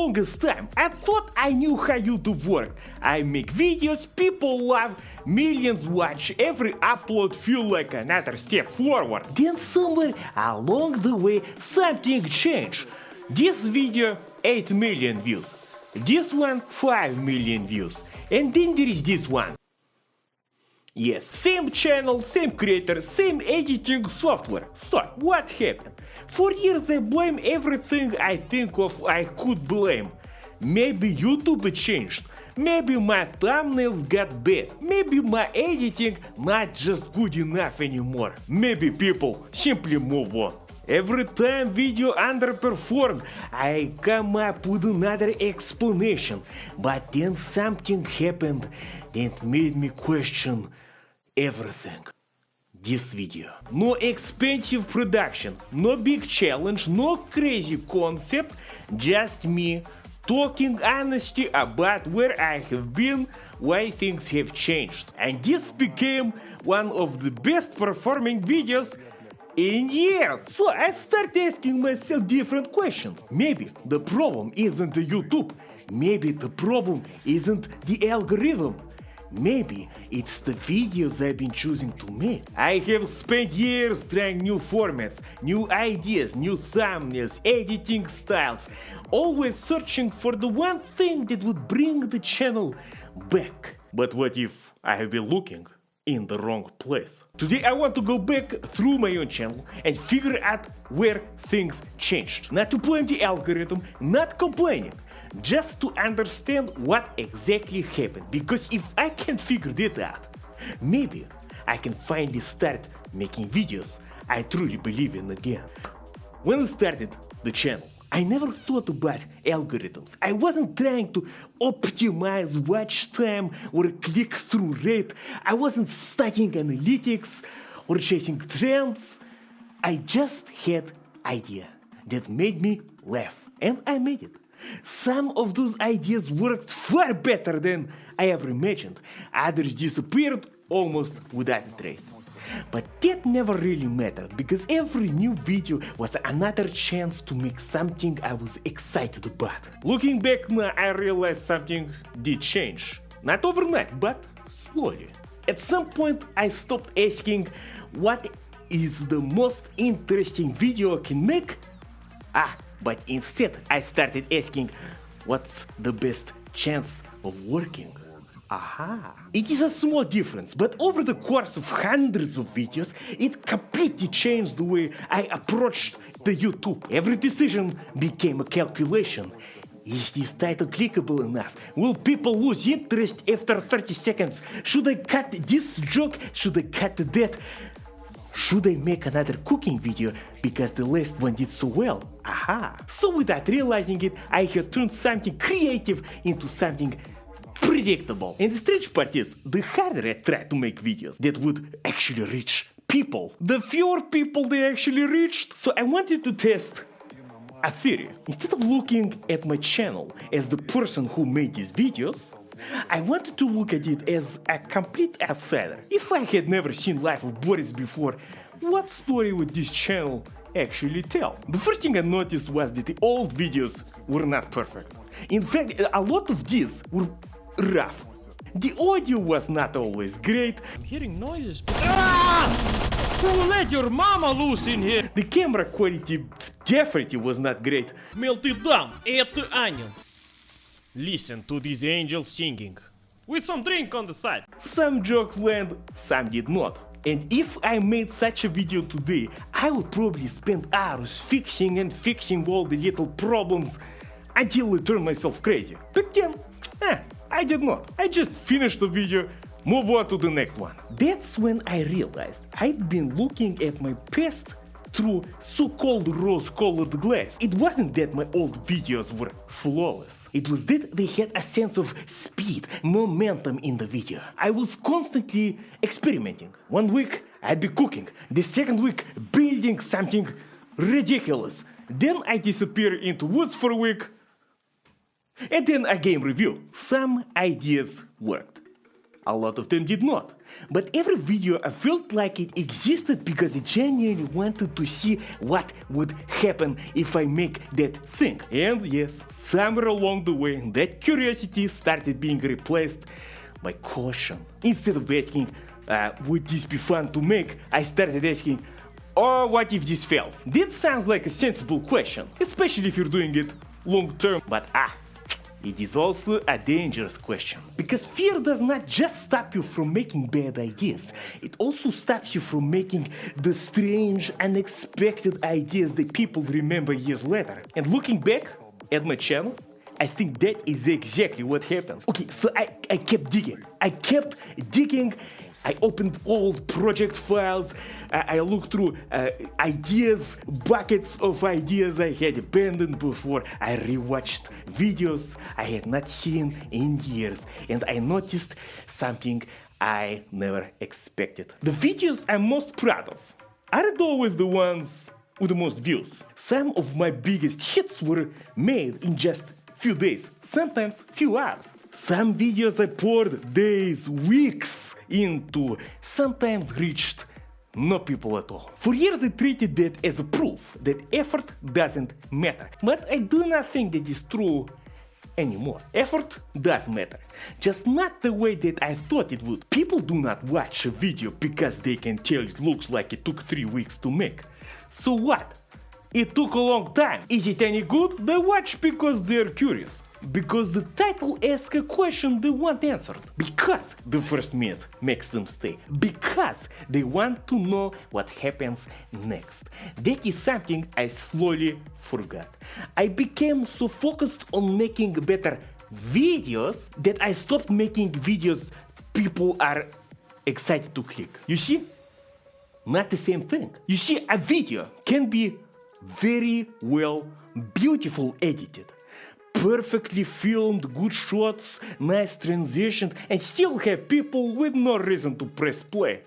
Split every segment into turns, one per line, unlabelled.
longest time, I thought I knew how YouTube worked. I make videos, people love, millions watch, every upload feel like another step forward. Then somewhere along the way something changed. This video 8 million views, this one 5 million views, and then there is this one. Yes, same channel, same creator, same editing software. So, what happened? For years I blame everything I think of I could blame. Maybe YouTube changed. Maybe my thumbnails got bad. Maybe my editing not just good enough anymore. Maybe people simply move on. Every time video underperformed, I come up with another explanation. But then something happened and made me question everything. This video. No expensive production, no big challenge, no crazy concept, just me talking honestly about where I have been, why things have changed. And this became one of the best performing videos in years. So I started asking myself different questions. Maybe the problem isn't the YouTube. Maybe the problem isn't the algorithm. Maybe it's the videos I've been choosing to make. I have spent years trying new formats, new ideas, new thumbnails, editing styles, always searching for the one thing that would bring the channel back. But what if I have been looking in the wrong place? Today I want to go back through my own channel and figure out where things changed. Not to blame the algorithm, not complaining. Just to understand what exactly happened, because if I can figure that out, maybe I can finally start making videos I truly believe in again. When I started the channel, I never thought about algorithms. I wasn't trying to optimize watch time or click-through rate. I wasn't studying analytics or chasing trends. I just had idea that made me laugh, and I made it. Some of those ideas worked far better than I ever imagined. Others disappeared almost without a trace. But that never really mattered, because every new video was another chance to make something I was excited about. Looking back now, I realized something did change. Not overnight, but slowly. At some point, I stopped asking what is the most interesting video I can make? But instead I started asking what's the best chance of working? It is a small difference, but over the course of hundreds of videos, it completely changed the way I approached the YouTube. Every decision became a calculation. Is this title clickable enough? Will people lose interest after 30 seconds? Should I cut this joke? Should I cut that? Should I make another cooking video because the last one did so well? So without realizing it, I had turned something creative into something predictable. And the strange part is, the harder I tried to make videos that would actually reach people, the fewer people they actually reached. So I wanted to test a theory. Instead of looking at my channel as the person who made these videos, I wanted to look at it as a complete outsider. If I had never seen life of Boris before, what story would this channel actually tell? The first thing I noticed was that the old videos were not perfect. In fact, a lot of these were rough. The audio was not always great.
I'm hearing noises. Who let your mama loose in here?
The camera quality definitely was not great.
Melted down, это ангел. Listen to these angels singing, with some drink on the side.
Some jokes land, some did not. And if I made such a video today, I would probably spend hours fixing and fixing all the little problems until I turn myself crazy. But then, I did not. I just finished the video, move on to the next one. That's when I realized I'd been looking at my past through so-called rose-colored glass. It wasn't that my old videos were flawless. It was that they had a sense of speed, momentum in the video. I was constantly experimenting. One week I'd be cooking, the second week building something ridiculous. Then I disappear into woods for a week, and then a game review. Some ideas worked. A lot of them did not. But every video I felt like it existed because I genuinely wanted to see what would happen if I make that thing. And yes, somewhere along the way, that curiosity started being replaced by caution. Instead of asking, would this be fun to make, I started asking, oh, what if this fails? That sounds like a sensible question, especially if you're doing it long term, but it is also a dangerous question. Because fear does not just stop you from making bad ideas, it also stops you from making the strange, unexpected ideas that people remember years later. And looking back at my channel, I think that is exactly what happened. Okay, so I kept digging. I opened old project files, I looked through ideas, buckets of ideas I had abandoned before. I rewatched videos I had not seen in years, and I noticed something I never expected. The videos I'm most proud of aren't always the ones with the most views. Some of my biggest hits were made in just few days, sometimes few hours. Some videos I poured days, weeks into, sometimes reached no people at all. For years I treated that as a proof that effort doesn't matter. But I do not think that is true anymore. Effort does matter, just not the way that I thought it would. People do not watch a video because they can tell it looks like it took 3 weeks to make. So what? It took a long time. Is it any good? They watch because they're curious. Because the title asks a question they want answered. Because the first minute makes them stay. Because they want to know what happens next. That is something I slowly forgot. I became so focused on making better videos that I stopped making videos people are excited to click. You see? Not the same thing. You see, a video can be very well, beautiful edited, perfectly filmed, good shots, nice transitions, and still have people with no reason to press play.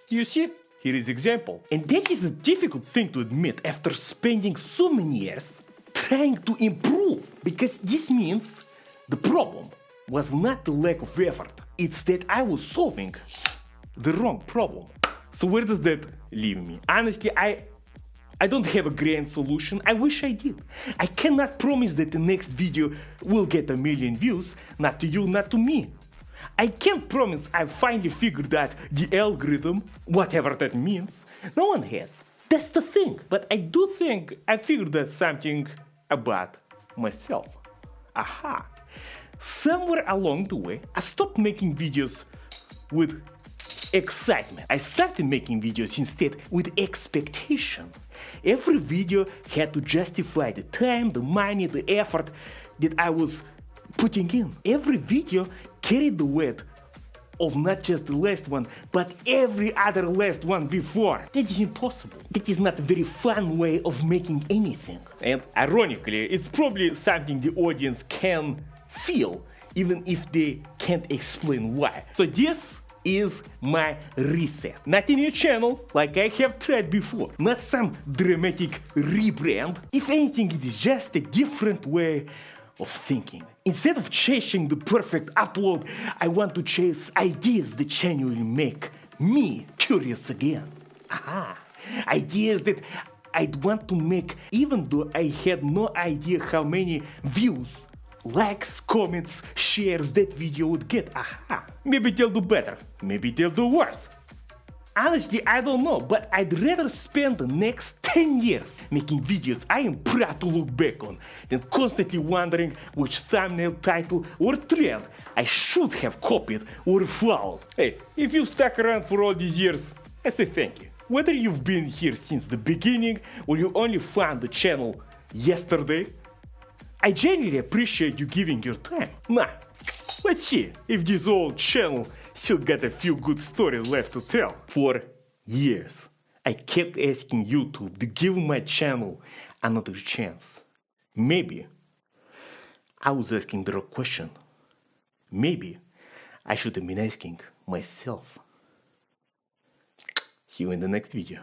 You see, here is example. And that is a difficult thing to admit after spending so many years trying to improve, because this means the problem was not the lack of effort, it's that I was solving the wrong problem. So where does that leave me? Honestly, I don't have a grand solution. I wish I did. I cannot promise that the next video will get 1 million views, not to you, not to me. I can't promise I finally figured out the algorithm, whatever that means. No one has. That's the thing. But I do think I figured out something about myself. Aha. Somewhere along the way, I stopped making videos with excitement. I started making videos instead with expectation. Every video had to justify the time, the money, the effort that I was putting in. Every video carried the weight of not just the last one, but every other last one before. That is impossible. That is not a very fun way of making anything. And ironically, it's probably something the audience can feel, even if they can't explain why. So this is my reset. Not a new channel, like I have tried before. Not some dramatic rebrand. If anything, it is just a different way of thinking. Instead of chasing the perfect upload, I want to chase ideas that genuinely make me curious again. Aha! Ideas that I'd want to make even though I had no idea how many views, likes, comments, shares that video would get. Aha! Maybe they'll do better. Maybe they'll do worse. Honestly, I don't know, but I'd rather spend the next 10 years making videos I am proud to look back on than constantly wondering which thumbnail, title, or trend I should have copied or followed. Hey, if you stuck around for all these years, I say thank you. Whether you've been here since the beginning or you only found the channel yesterday, I genuinely appreciate you giving your time. Now, let's see if this old channel still got a few good stories left to tell. For years, I kept asking YouTube to give my channel another chance. Maybe I was asking the wrong question. Maybe I should have been asking myself. See you in the next video.